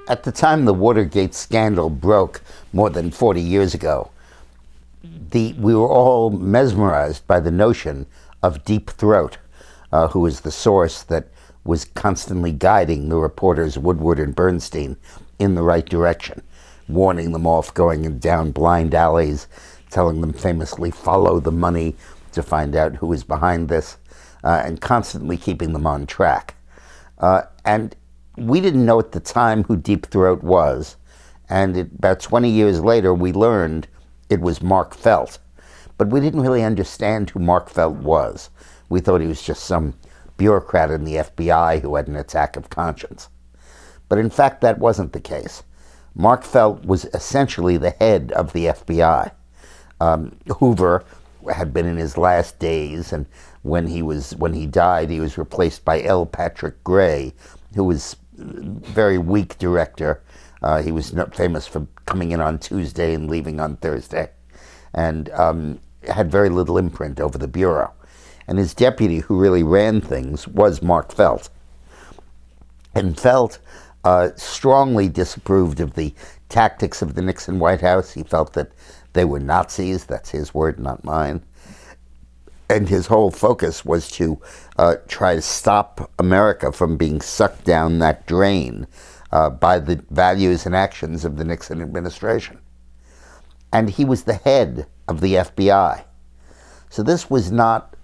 At the time the Watergate scandal broke more than 40 years ago, we were all mesmerized by the notion of Deep Throat, who was the source that was constantly guiding the reporters Woodward and Bernstein in the right direction, warning them off going down blind alleys, telling them famously, follow the money to find out who is behind this, and constantly keeping them on track. And we didn't know at the time who Deep Throat was, and about 20 years later we learned it was Mark Felt. But we didn't really understand who Mark Felt was. We thought he was just some bureaucrat in the FBI who had an attack of conscience. But in fact that wasn't the case. Mark Felt was essentially the head of the FBI. Hoover had been in his last days, and when he died, he was replaced by L. Patrick Gray, who was a very weak director. He was famous for coming in on Tuesday and leaving on Thursday, and had very little imprint over the Bureau. And his deputy, who really ran things, was Mark Felt. And Felt strongly disapproved of the tactics of the Nixon White House. He felt that they were Nazis. That's his word, not mine. And his whole focus was to try to stop America from being sucked down that drain by the values and actions of the Nixon administration. And he was the head of the FBI. So this was not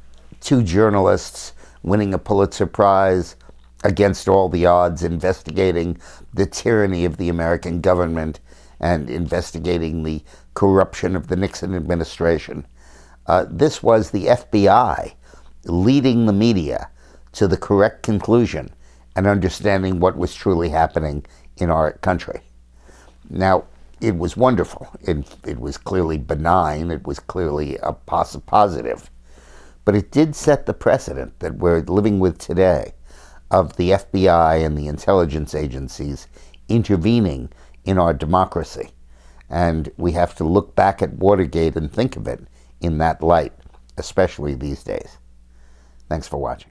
two journalists winning a Pulitzer Prize against all the odds, investigating the tyranny of the American government and investigating the corruption of the Nixon administration. This was the FBI leading the media to the correct conclusion and understanding what was truly happening in our country. Now, it was wonderful. It was clearly benign. It was clearly a positive. But it did set the precedent that we're living with today of the FBI and the intelligence agencies intervening in our democracy. And we have to look back at Watergate and think of it in that light, especially these days. Thanks for watching.